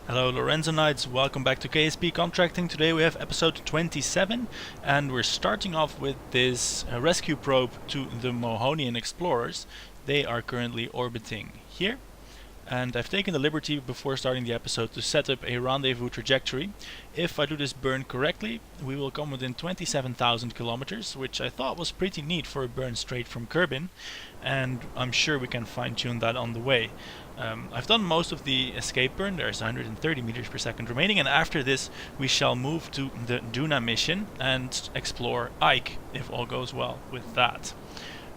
Hello Lorenzo Knights, welcome back to KSP Contracting. Today we have episode 27 and we're starting off with this rescue probe to the Mohonian explorers. They are currently orbiting here. And I've taken the liberty before starting the episode to set up a rendezvous trajectory. If I do this burn correctly, we will come within 27,000 kilometers, which I thought was pretty neat for a burn straight from Kerbin, and I'm sure we can fine-tune that on the way. I've done most of the escape burn, there's 130 meters per second remaining, and after this we shall move to the Duna mission and explore Ike, if all goes well with that.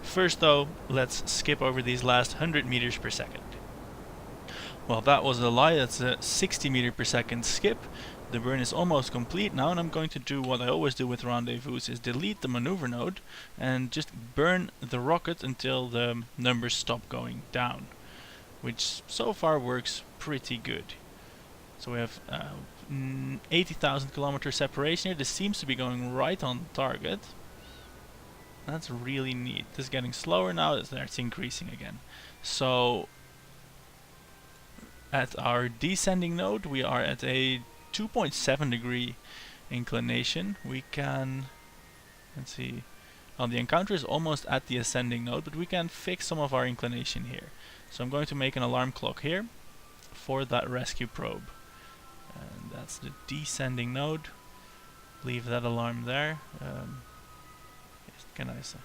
First though, let's skip over these last 100 meters per second. Well, that was a lie. That's a 60 meter per second skip. The burn is almost complete now, and I'm going to do what I always do with rendezvous, is delete the maneuver node and just burn the rocket until the numbers stop going down, which so far works pretty good. So we have 80,000 kilometer separation here. This seems to be going right on target. That's really neat. This is getting slower now. It's increasing again. So at our descending node, we are at a 2.7 degree inclination. We can, let's see, well, the encounter is almost at the ascending node, but we can fix some of our inclination here. So I'm going to make an alarm clock here for that rescue probe. And that's the descending node. Leave that alarm there. Can I say?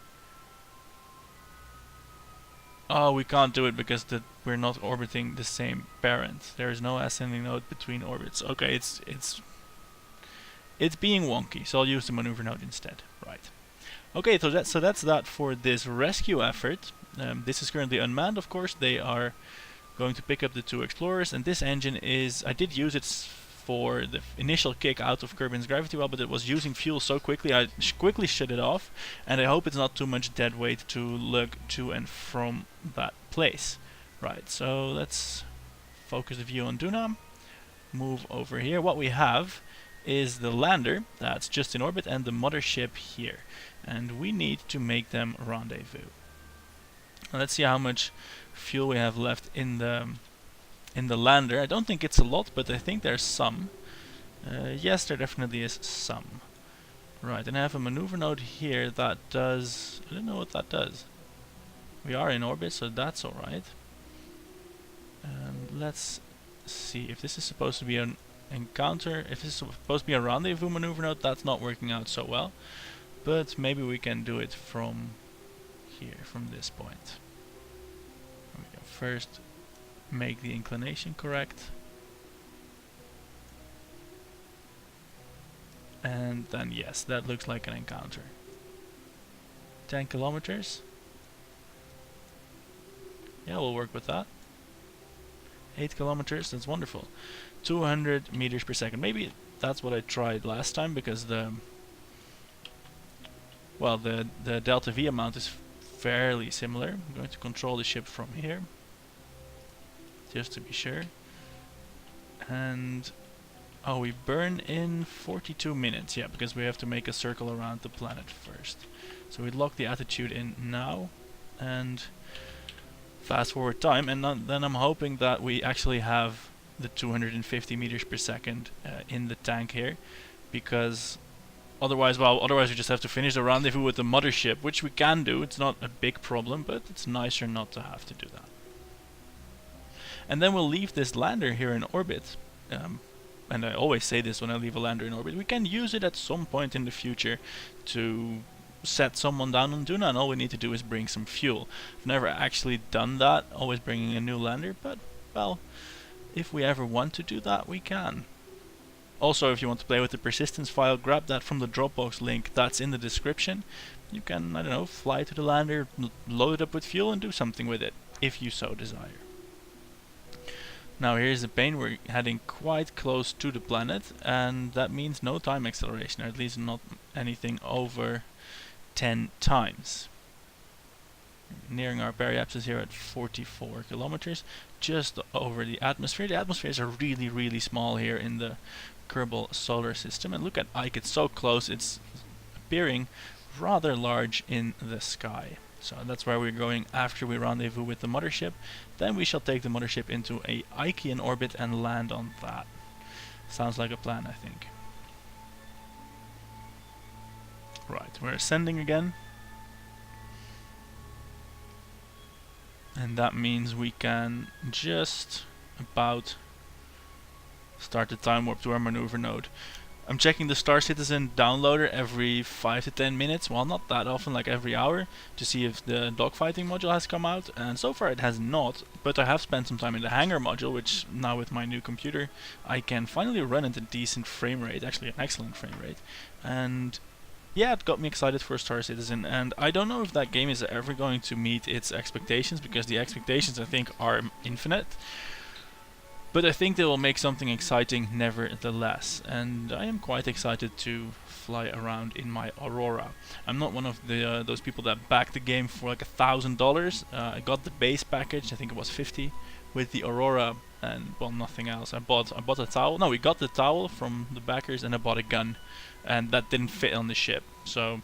Oh, we can't do it because we're not orbiting the same parent. There is no ascending node between orbits. Okay, it's being wonky, so I'll use the maneuver node instead. Right. Okay, so that's that for this rescue effort. This is currently unmanned, of course. They are going to pick up the two explorers, and this engine is, I did use it for the initial kick out of Kerbin's gravity well, but it was using fuel so quickly I quickly shut it off, and I hope it's not too much dead weight to lug to and from that place. Right, so let's focus the view on Duna, move over here. What we have is the lander that's just in orbit and the mothership here, and we need to make them rendezvous. Now let's see how much fuel we have left in the lander. I don't think it's a lot, but I think there's some. Yes, there definitely is some. Right, and I have a maneuver node here that does... I don't know what that does. We are in orbit, so that's alright. Let's see if this is supposed to be an encounter. If this is supposed to be a rendezvous maneuver node, that's not working out so well. But maybe we can do it from here, from this point. We can first make the inclination correct, and then yes, that looks like an encounter. 10 kilometers. Yeah, we'll work with that. 8 kilometers, that's wonderful. 200 meters per second. Maybe that's what I tried last time, because the delta V amount is fairly similar. I'm going to control the ship from here, just to be sure. And oh, we burn in 42 minutes, yeah, because we have to make a circle around the planet first. So we lock the attitude in now and fast forward time, and then I'm hoping that we actually have the 250 meters per second in the tank here, because otherwise we just have to finish the rendezvous with the mothership, which we can do. It's not a big problem, but it's nicer not to have to do that. And then we'll leave this lander here in orbit. And I always say this when I leave a lander in orbit. We can use it at some point in the future to set someone down on Duna, and all we need to do is bring some fuel. I've never actually done that, always bringing a new lander, but, well, if we ever want to do that, we can. Also, if you want to play with the persistence file, grab that from the Dropbox link that's in the description. You can, I don't know, fly to the lander, load it up with fuel, and do something with it, if you so desire. Now here's the pain, we're heading quite close to the planet, and that means no time acceleration, or at least not anything over 10 times. Nearing our periapsis here at 44 kilometers, just over the atmosphere. The atmospheres are really, really small here in the Kerbal solar system, and look at Ike, it's so close, it's appearing rather large in the sky. So that's where we're going after we rendezvous with the mothership. Then we shall take the mothership into a Ikean orbit and land on that. Sounds like a plan, I think. Right, we're ascending again. And that means we can just about start the time warp to our maneuver node. I'm checking the Star Citizen downloader every 5 to 10 minutes, well not that often, like every hour, to see if the dogfighting module has come out, and so far it has not, but I have spent some time in the hangar module, which now with my new computer I can finally run at a decent frame rate, actually an excellent frame rate, and yeah, it got me excited for Star Citizen, and I don't know if that game is ever going to meet its expectations, because the expectations I think are infinite. But I think they will make something exciting nevertheless, and I am quite excited to fly around in my Aurora. I'm not one of the those people that back the game for like $1,000. I got the base package, I think it was 50, with the Aurora, and well, nothing else. I bought a towel. No, we got the towel from the backers, and I bought a gun, and that didn't fit on the ship. So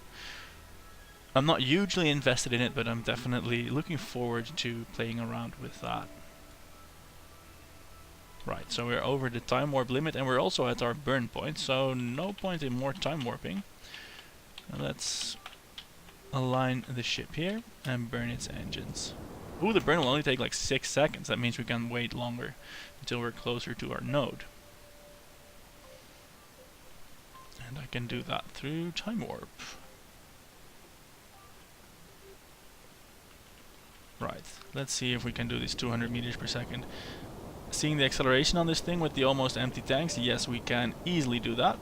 I'm not hugely invested in it, but I'm definitely looking forward to playing around with that. Right, so we're over the time warp limit, and we're also at our burn point, so no point in more time warping. Let's align the ship here and burn its engines. Ooh, the burn will only take like 6 seconds. That means we can wait longer until we're closer to our node. And I can do that through time warp. Right, let's see if we can do this 200 meters per second. Seeing the acceleration on this thing with the almost empty tanks, yes, we can easily do that.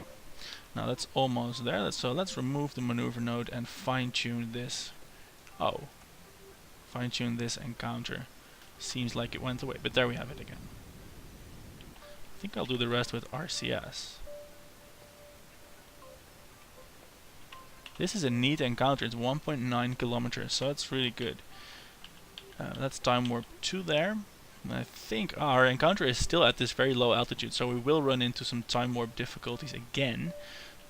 Now that's almost there, so let's remove the maneuver node and fine-tune this. Oh, fine-tune this encounter. Seems like it went away, but there we have it again. I think I'll do the rest with RCS. This is a neat encounter, it's 1.9 kilometers, so it's really good. Let's time warp to there. I think our encounter is still at this very low altitude, so we will run into some time warp difficulties again.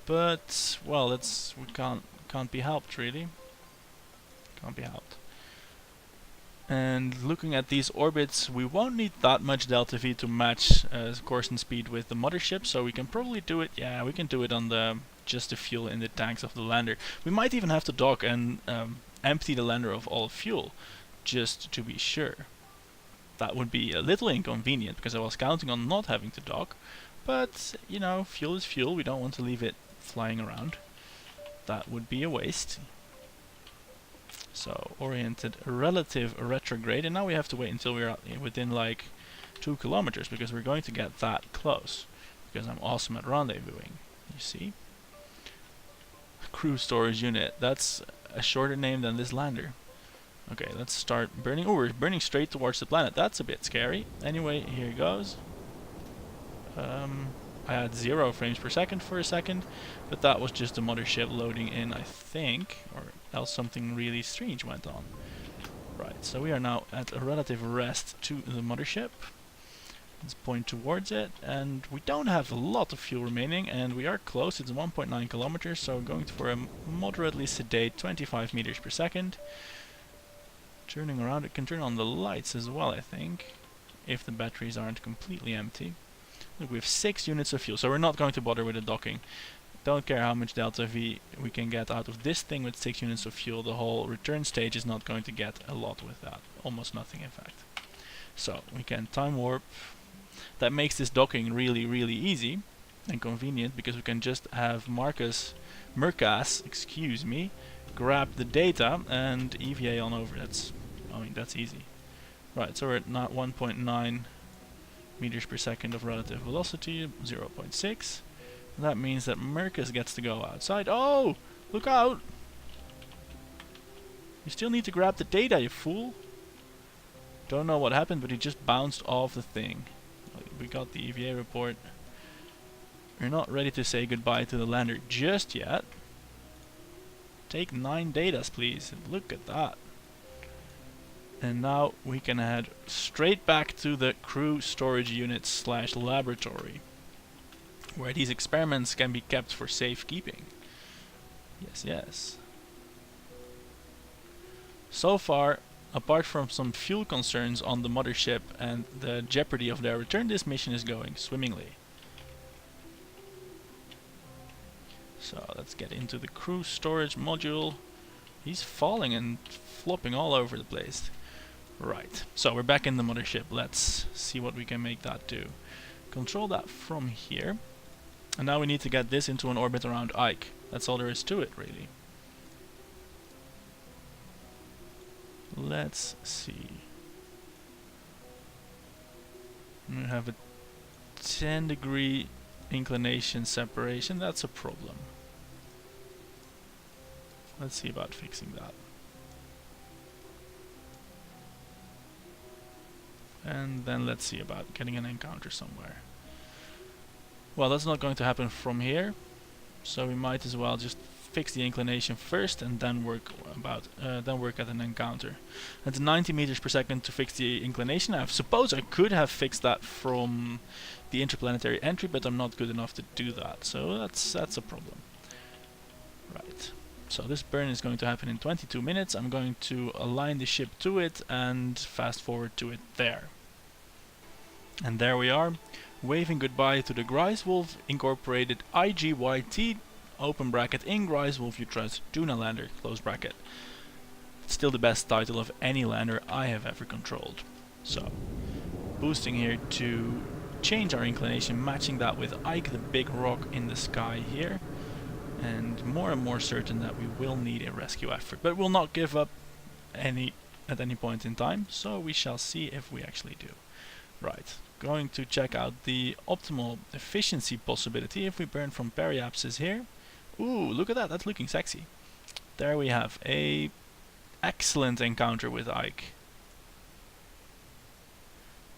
But well, we can't be helped really. Can't be helped. And looking at these orbits, we won't need that much delta V to match course and speed with the mothership, so we can probably do it. Yeah, we can do it on the just the fuel in the tanks of the lander. We might even have to dock and empty the lander of all fuel, just to be sure. That would be a little inconvenient because I was counting on not having to dock, but you know, fuel is fuel, we don't want to leave it flying around. That would be a waste. So, oriented relative retrograde, and now we have to wait until we're within like 2 kilometers because we're going to get that close, because I'm awesome at rendezvousing, you see. Crew storage unit, that's a shorter name than this lander. Okay, let's start burning. Oh, we're burning straight towards the planet. That's a bit scary. Anyway, here goes. I had 0 frames per second for a second, but that was just the mothership loading in, I think, or else something really strange went on. Right, so we are now at a relative rest to the mothership. Let's point towards it, and we don't have a lot of fuel remaining, and we are close. It's 1.9 kilometers, so going for a moderately sedate 25 meters per second. Turning around, it can turn on the lights as well, I think, if the batteries aren't completely empty. Look, we have 6 units of fuel, so we're not going to bother with the docking. Don't care how much delta V we can get out of this thing with 6 units of fuel. The whole return stage is not going to get a lot with that. Almost nothing, in fact. So, we can time warp. That makes this docking really, really easy and convenient, because we can just have Mercas, excuse me, grab the data and EVA on over. That's easy. Right, so we're at 1.9 meters per second of relative velocity, 0.6. That means that Mercas gets to go outside. Oh, look out! You still need to grab the data, you fool. Don't know what happened, but he just bounced off the thing. We got the EVA report. We're not ready to say goodbye to the lander just yet. Take 9 datas, please. Look at that. And now we can head straight back to the crew storage unit / laboratory, where these experiments can be kept for safekeeping. Yes, yes. So far, apart from some fuel concerns on the mothership and the jeopardy of their return, this mission is going swimmingly. So let's get into the crew storage module. He's falling and flopping all over the place. Right, so we're back in the mothership. Let's see what we can make that do. Control that from here. And now we need to get this into an orbit around Ike. That's all there is to it, really. Let's see. We have a 10-degree inclination separation. That's a problem. Let's see about fixing that. And then let's see about getting an encounter somewhere. Well, that's not going to happen from here, so we might as well just fix the inclination first and then work at an encounter. At 90 meters per second to fix the inclination. I suppose I could have fixed that from the interplanetary entry, but I'm not good enough to do that, so that's a problem. Right. So this burn is going to happen in 22 minutes. I'm going to align the ship to it and fast forward to it there. And there we are, waving goodbye to the Greifswolf Incorporated IGYT open bracket in Greifswolf you trust Duna lander close bracket. It's still the best title of any lander I have ever controlled. So, boosting here to change our inclination, matching that with Ike the big rock in the sky here. And more certain that we will need a rescue effort, but we'll not give up at any point in time, so we shall see if we actually do. Right, going to check out the optimal efficiency possibility if we burn from periapsis here. Ooh, look at that, that's looking sexy. There we have a excellent encounter with Ike.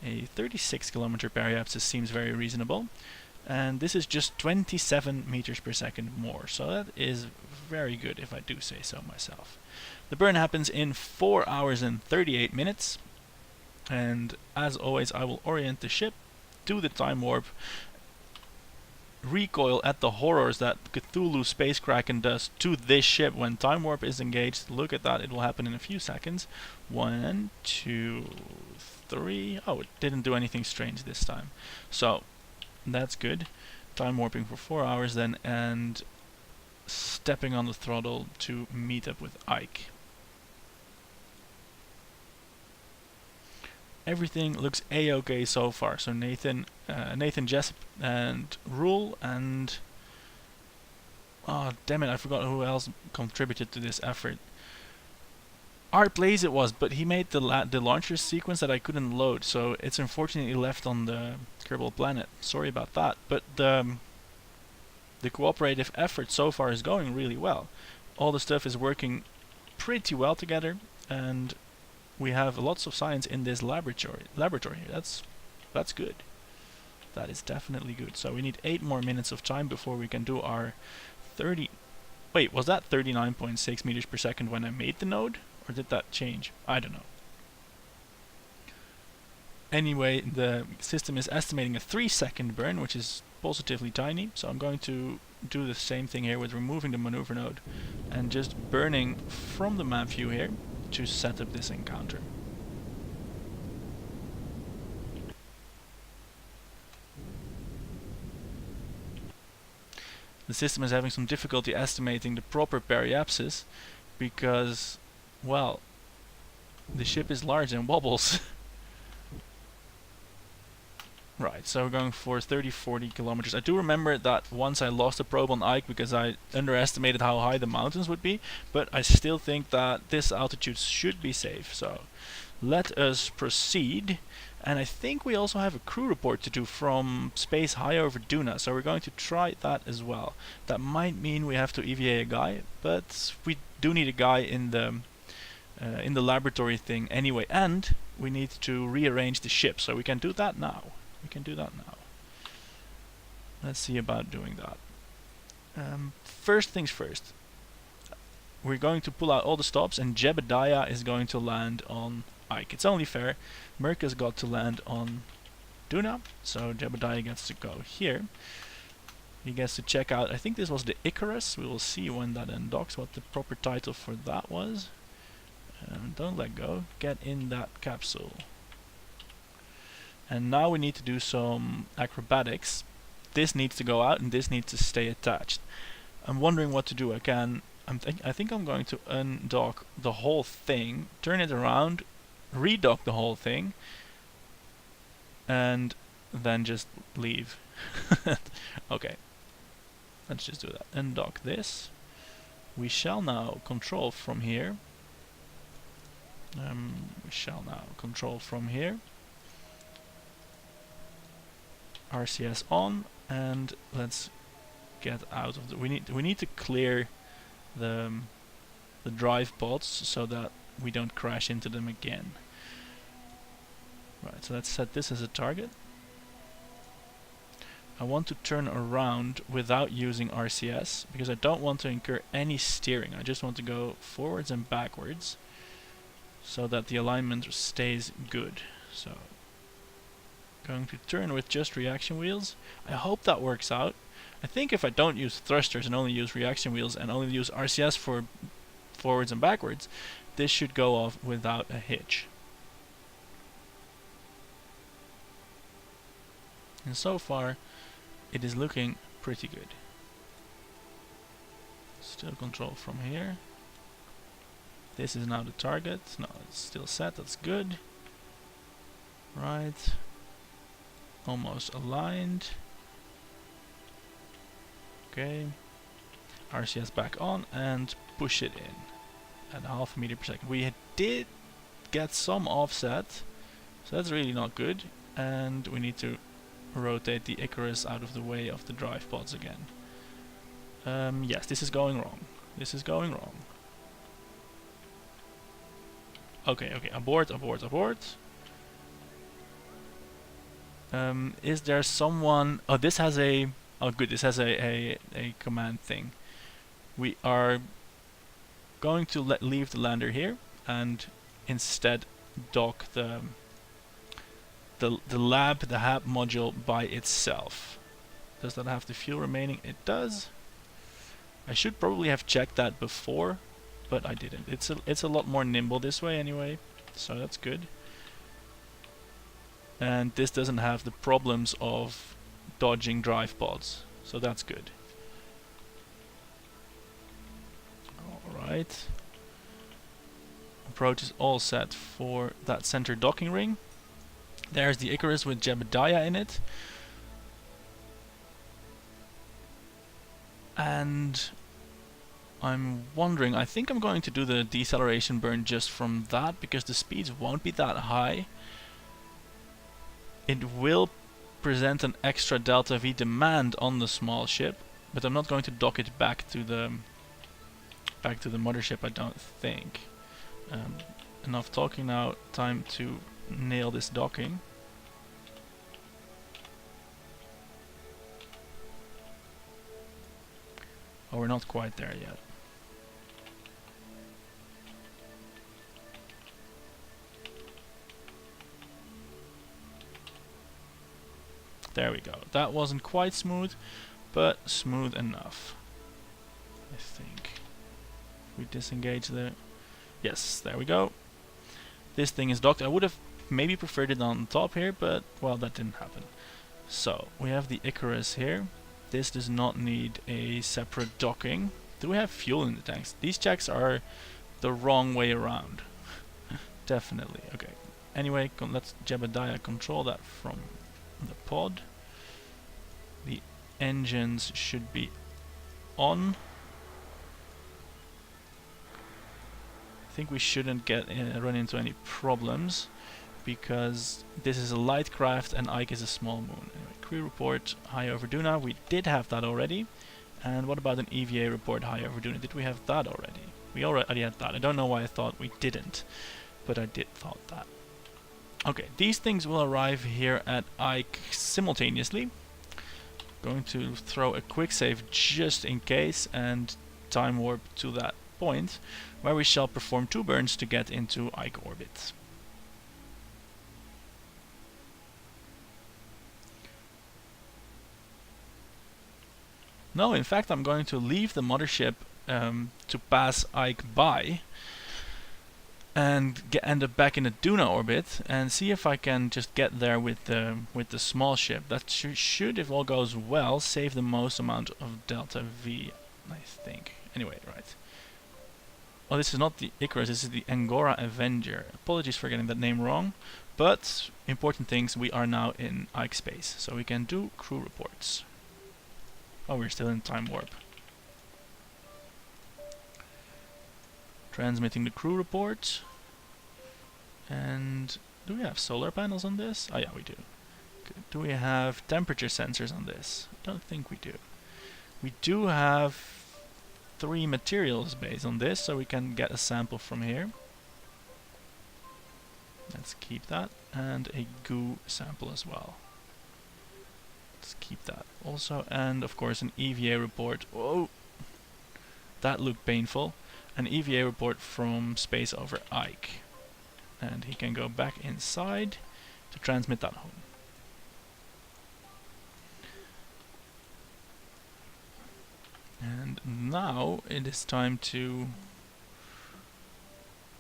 A 36 kilometer periapsis seems very reasonable. And this is just 27 meters per second more, so that is very good if I do say so myself. The burn happens in 4 hours and 38 minutes, and as always I will orient the ship, do the time warp, recoil at the horrors that Cthulhu Space Kraken does to this ship when time warp is engaged. Look at that, it will happen in a few seconds. 1, 2, 3, oh, it didn't do anything strange this time. So that's good. Time warping for 4 hours then, and stepping on the throttle to meet up with Ike. Everything looks a-okay so far. So Nathan Jessup and Rule and oh damn it, I forgot who else contributed to this effort. Art Blaze it was, but he made the launcher sequence that I couldn't load, so it's unfortunately left on the Kerbal planet. Sorry about that, but the cooperative effort so far is going really well. All the stuff is working pretty well together, and we have lots of science in this laboratory here. That's good. That is definitely good. So we need 8 more minutes of time before we can do our 30. Wait, was that 39.6 meters per second when I made the node? Or did that change? I don't know. Anyway, the system is estimating a 3-second burn, which is positively tiny. So I'm going to do the same thing here with removing the maneuver node and just burning from the map view here to set up this encounter. The system is having some difficulty estimating the proper periapsis because, well, the ship is large and wobbles. Right, so we're going for 30-40 kilometers. I do remember that once I lost a probe on Ike because I underestimated how high the mountains would be, but I still think that this altitude should be safe. So let us proceed. And I think we also have a crew report to do from space high over Duna, so we're going to try that as well. That might mean we have to EVA a guy, but we do need a guy in the laboratory thing anyway, and we need to rearrange the ship, so we can do that now. Let's see about doing that. First things first. We're going to pull out all the stops, and Jebediah is going to land on Ike. It's only fair. Merca's got to land on Duna, so Jebediah gets to go here. He gets to check out, I think this was the Icarus. We will see when that undocks what the proper title for that was. Don't let go. Get in that capsule. And now we need to do some acrobatics. This needs to go out and this needs to stay attached. I'm wondering what to do. I think I'm going to undock the whole thing, turn it around, redock the whole thing, and then just leave. Okay, let's just do that. Undock this. We shall now control from here. RCS on, and let's get out of the. We need to clear the drive pods so that we don't crash into them again. Right. So let's set this as a target. I want to turn around without using RCS because I don't want to incur any steering. I just want to go forwards and backwards so that the alignment stays good. So, going to turn with just reaction wheels. I hope that works out. I think if I don't use thrusters and only use reaction wheels and only use RCS for forwards and backwards, this should go off without a hitch. And so far, it is looking pretty good. Still control from here. This is now the target. No, it's still set. That's good. Right. Almost aligned. Okay. RCS back on and push it in at 0.5 meters per second. We did get some offset, so that's really not good. And we need to rotate the Icarus out of the way of the drive pods again. Yes, this is going wrong. This is going wrong. Okay, abort. Is there someone... Oh, this has a... Oh, good, this has a command thing. We are going to leave the lander here and instead dock the HAB module by itself. Does that have the fuel remaining? It does. I should probably have checked that before, but I didn't. It's a lot more nimble this way anyway, so that's good. And this doesn't have the problems of dodging drive pods, so that's good. Alright. Approach is all set for that center docking ring. There's the Icarus with Jebediah in it. And I'm wondering, I think I'm going to do the deceleration burn just from that because the speeds won't be that high. It will present an extra delta V demand on the small ship, but I'm not going to dock it back to the mothership, I don't think. Enough talking now, time to nail this docking. Oh, we're not quite there yet. There we go. That wasn't quite smooth, but smooth enough, I think. We disengage the... Yes, there we go. This thing is docked. I would have maybe preferred it on top here, but, well, that didn't happen. So, we have the Icarus here. This does not need a separate docking. Do we have fuel in the tanks? These checks are the wrong way around. Definitely. Okay. Anyway, let's Jebediah control that from the pod. The engines should be on. I think we shouldn't run into any problems because this is a light craft and Ike is a small moon. Anyway, crew report high over Duna. We did have that already. And what about an EVA report high over Duna? Did we have that already? We already had that. I don't know why I thought we didn't, but I did thought that. Okay, these things will arrive here at Ike simultaneously. Going to throw a quick save just in case and time warp to that point where we shall perform 2 burns to get into Ike orbit. No, in fact I'm going to leave the mothership to pass Ike by and end up back in a Duna orbit and see if I can just get there with the small ship. That should, if all goes well, save the most amount of delta V. I think. Anyway, right. Oh, this is not the Icarus, this is the Angora Avenger. Apologies for getting that name wrong, but important things, we are now in Ike space, so we can do crew reports. Oh, we're still in time warp. Transmitting the crew report. And do we have solar panels on this? Oh yeah, we do. Good. Do we have temperature sensors on this? I don't think we do. We do have 3 materials based on this, so we can get a sample from here. Let's keep that. And a goo sample as well. Let's keep that also. And of course an EVA report. Whoa! That looked painful. An EVA report from space over Ike. And he can go back inside to transmit that home. And now it is time to...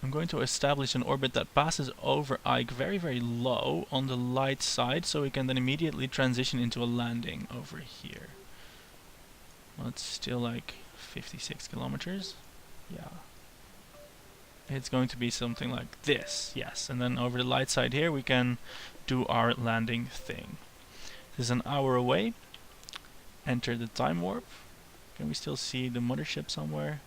I'm going to establish an orbit that passes over Ike very, very low on the light side, so we can then immediately transition into a landing over here. Well, it's still like 56 kilometers. Yeah. It's going to be something like this, yes. And then over the light side here we can do our landing thing. This is an hour away. Enter the time warp. Can we still see the mothership somewhere?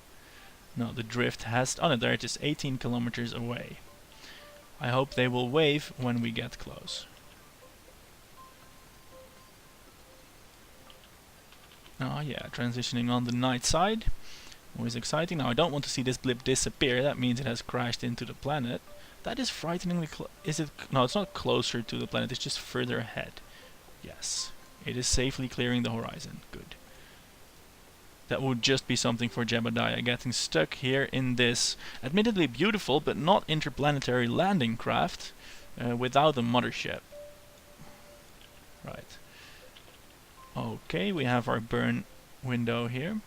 No, the drift has... oh no, there it is, 18 kilometers away. I hope they will wave when we get close. Oh yeah, transitioning on the night side. Always exciting. Now I don't want to see this blip disappear. That means it has crashed into the planet. That is frighteningly close. Is it? No, it's not closer to the planet. It's just further ahead. Yes. It is safely clearing the horizon. Good. That would just be something for Jebediah, getting stuck here in this admittedly beautiful but not interplanetary landing craft without a mothership. Right. Okay, we have our burn window here.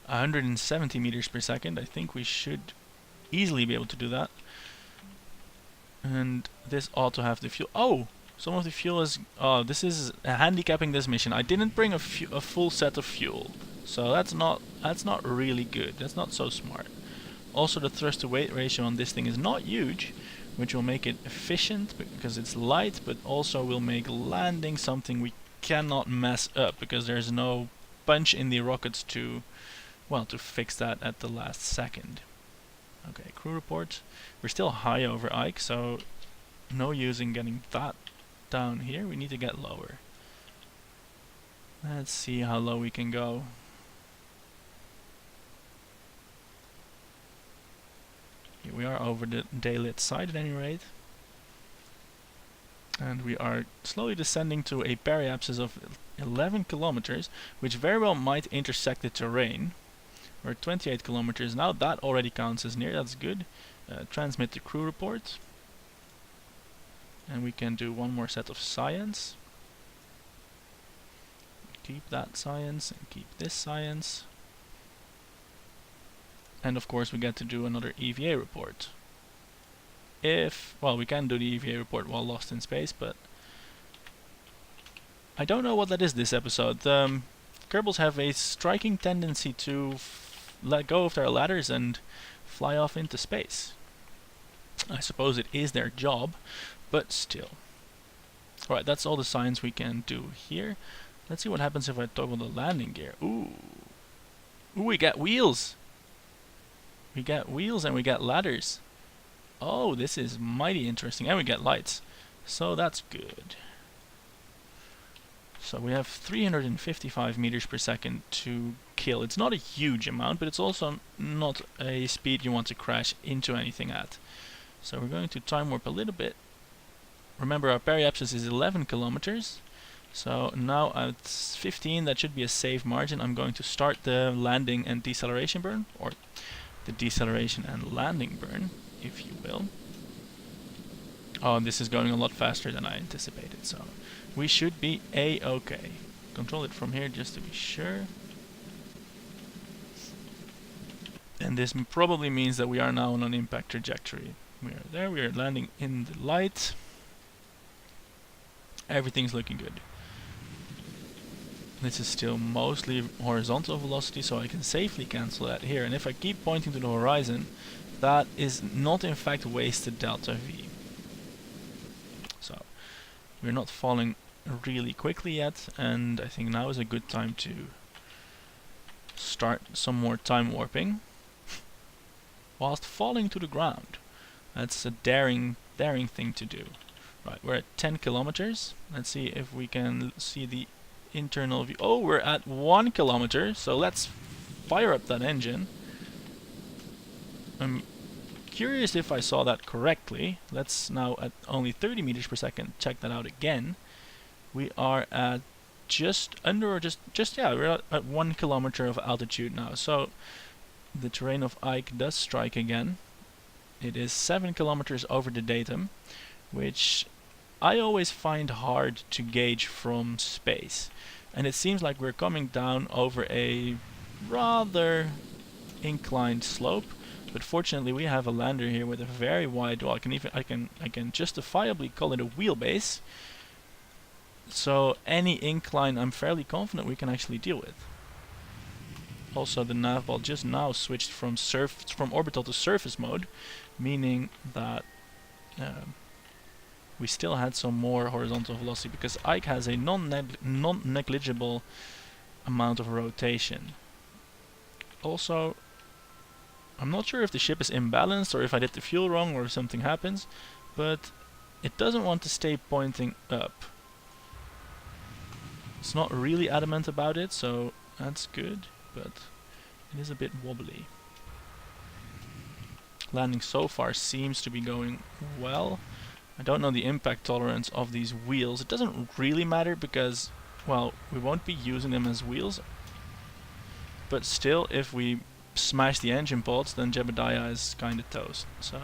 170 meters per second. I think we should easily be able to do that. And this ought to have the fuel. Oh! Some of the fuel is... oh, this is handicapping this mission. I didn't bring a full set of fuel. So that's not really good. That's not so smart. Also the thrust to weight ratio on this thing is not huge, which will make it efficient because it's light, but also will make landing something we cannot mess up because there's no punch in the rockets to... well, to fix that at the last second. Okay, crew report. We're still high over Ike, so no use in getting that down here. We need to get lower. Let's see how low we can go. Here we are over the daylit side at any rate. And we are slowly descending to a periapsis of 11 kilometers, which very well might intersect the terrain. We're at 28 kilometers now. That already counts as near. That's good. Transmit the crew report. And we can do one more set of science. Keep that science and keep this science. And of course we get to do another EVA report. Well, we can do the EVA report while lost in space, but I don't know what that is this episode. Kerbals have a striking tendency to let go of their ladders and fly off into space. I suppose it is their job, but still. Alright, that's all the science we can do here. Let's see what happens if I toggle the landing gear. Ooh, we got wheels! We got wheels and we got ladders. Oh, this is mighty interesting. And we get lights. So that's good. So we have 355 meters per second to kill. It's not a huge amount, but it's also not a speed you want to crash into anything at. So we're going to time warp a little bit. Remember, our periapsis is 11 kilometers. So now at 15, that should be a safe margin. I'm going to start the landing and deceleration burn, or the deceleration and landing burn, if you will. Oh, this is going a lot faster than I anticipated, so we should be A-okay. Control it from here just to be sure. And this probably means that we are now on an impact trajectory. We are there, we are landing in the light. Everything's looking good. This is still mostly horizontal velocity, so I can safely cancel that here. And if I keep pointing to the horizon, that is not in fact wasted delta V. So we're not falling really quickly yet, and I think now is a good time to start some more time warping whilst falling to the ground. That's a daring thing to do. Right, we're at 10 kilometers. Let's see if we can see the internal view. Oh, we're at 1 kilometer, so let's fire up that engine. I'm curious if I saw that correctly. Let's now at only 30 meters per second check that out again. We are at just under, or just yeah, we're at 1 kilometer of altitude now. So the terrain of Ike does strike again. It is 7 kilometers over the datum, which I always find hard to gauge from space. And it seems like we're coming down over a rather inclined slope, but fortunately we have a lander here with a very wide, well, I can justifiably call it a wheelbase. So any incline I'm fairly confident we can actually deal with. Also, the navball just now switched from orbital to surface mode, meaning that we still had some more horizontal velocity because Ike has a non-negligible amount of rotation. Also, I'm not sure if the ship is imbalanced or if I did the fuel wrong or if something happens, but it doesn't want to stay pointing up. It's not really adamant about it, so that's good, but it is a bit wobbly. Landing so far seems to be going well. I don't know the impact tolerance of these wheels. It doesn't really matter because, well, we won't be using them as wheels. But still, if we smash the engine pods, then Jebediah is kind of toast. So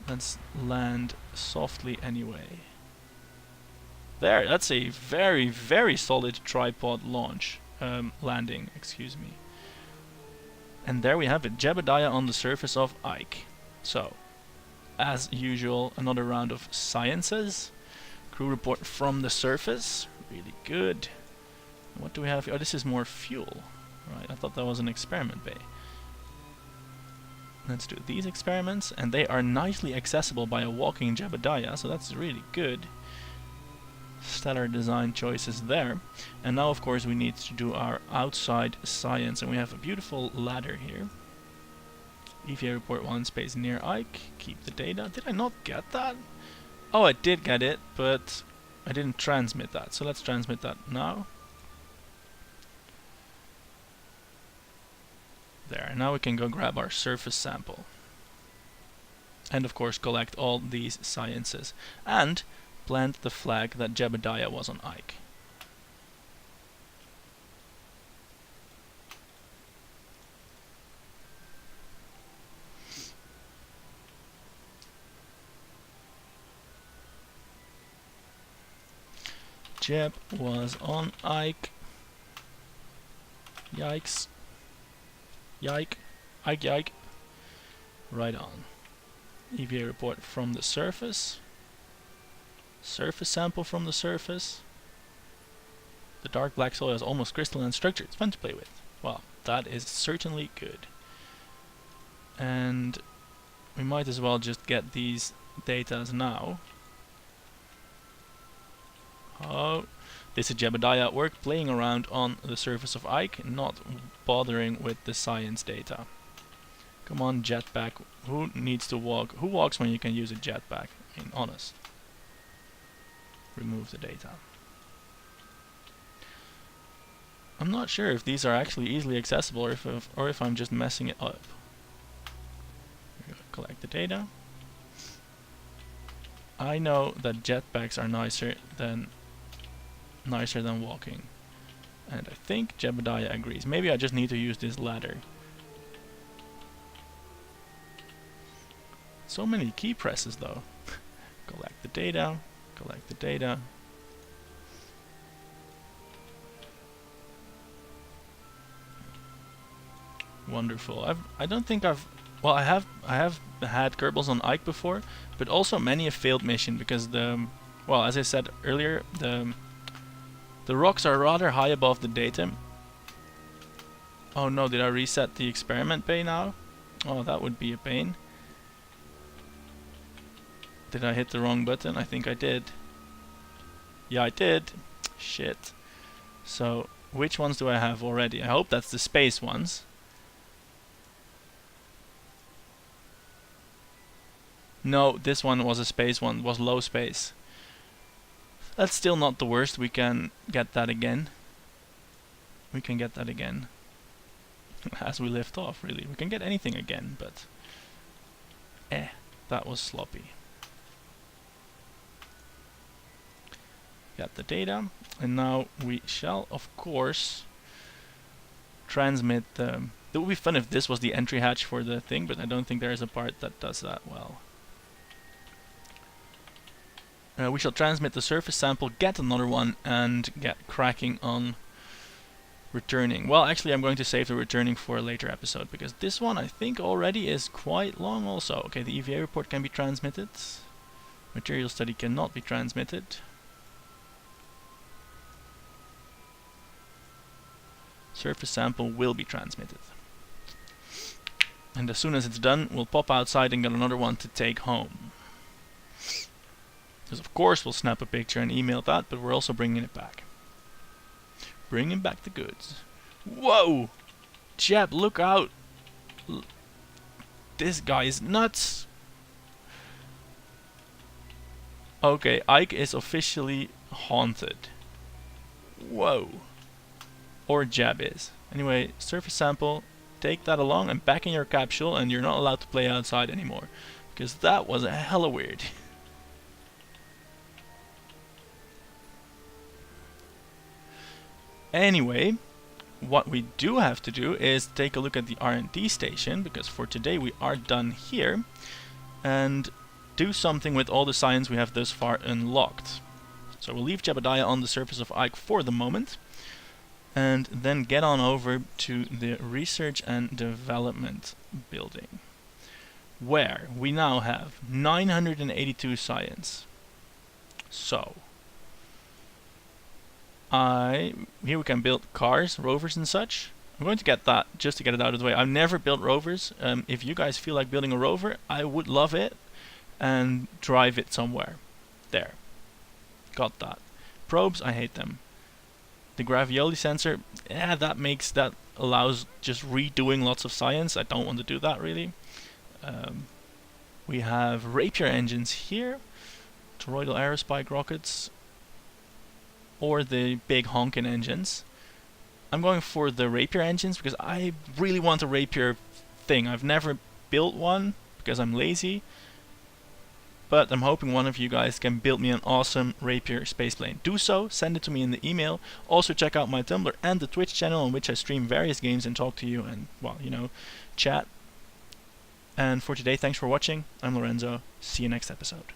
let's land softly anyway. There, that's a very, very solid tripod launch. Landing, excuse me. And there we have it, Jebediah on the surface of Ike. So, as usual, another round of sciences. Crew report from the surface. Really good. What do we have here? Oh, this is more fuel. Right, I thought that was an experiment bay. Let's do these experiments, and they are nicely accessible by a walking Jebediah, so that's really good. Stellar design choices there. And now, of course, we need to do our outside science, and we have a beautiful ladder here. EVA report 1 space near Ike. Keep the data. Did I not get that? Oh, I did get it, but I didn't transmit that. So let's transmit that now. There. Now we can go grab our surface sample. And of course collect all these sciences. And plant the flag that Jebediah was on Ike. Jeb was on Ike. Yikes. Yike. Ike yike. Right on. EVA report from the surface. Surface sample from the surface. The dark black soil has almost crystalline structure. It's fun to play with. Well, that is certainly good. And we might as well just get these datas now. Oh, this is Jebediah at work, playing around on the surface of Ike, not bothering with the science data. Come on, jetpack. Who needs to walk? Who walks when you can use a jetpack? I mean, honest. Remove the data. I'm not sure if these are actually easily accessible or if I'm just messing it up. Collect the data. I know that jetpacks are nicer than walking, and I think Jebediah agrees. Maybe I just need to use this ladder. So many key presses though. Collect the data, collect the data. Wonderful. I don't think I've, well, I have had Kerbals on Ike before, but also many a failed mission because the, well, as I said earlier, the The rocks are rather high above the datum. Oh no, did I reset the experiment bay now? Oh, that would be a pain. Did I hit the wrong button? I think I did. Yeah, I did. Shit. So, which ones do I have already? I hope that's the space ones. No, this one was a space one, was low space. That's still not the worst, we can get that again. We can get that again. As we lift off, really. We can get anything again, but... that was sloppy. Got the data, and now we shall, of course, transmit the... It would be fun if this was the entry hatch for the thing, but I don't think there is a part that does that well. We shall transmit the surface sample, get another one, and get cracking on returning. Well, actually I'm going to save the returning for a later episode, because this one I think already is quite long also. Okay, the EVA report can be transmitted. Material study cannot be transmitted. Surface sample will be transmitted. And as soon as it's done, we'll pop outside and get another one to take home. Because of course we'll snap a picture and email that, but we're also bringing it back. Bringing back the goods. Whoa! Jeb, look out! This guy is nuts! Okay, Ike is officially haunted. Whoa! Or Jeb is. Anyway, surface sample, take that along and back in your capsule, and you're not allowed to play outside anymore. Because that was a hella weird. Anyway, what we do have to do is take a look at the R&D station, because for today we are done here, and do something with all the science we have thus far unlocked. So we'll leave Jebediah on the surface of Ike for the moment, and then get on over to the research and development building, where we now have 982 science. So here we can build cars, rovers and such. I'm going to get that just to get it out of the way. I've never built rovers. If you guys feel like building a rover, I would love it, and drive it somewhere. There. Got that. Probes, I hate them. The gravioli sensor, yeah, that allows just redoing lots of science. I don't want to do that really. We have rapier engines here, toroidal aerospike rockets, or the big honkin' engines. I'm going for the rapier engines because I really want a rapier thing. I've never built one because I'm lazy, but I'm hoping one of you guys can build me an awesome rapier spaceplane. Do so, send it to me in the email. Also check out my Tumblr and the Twitch channel on which I stream various games and talk to you and, well, you know, chat. And for today, thanks for watching. I'm Lorenzo. See you next episode.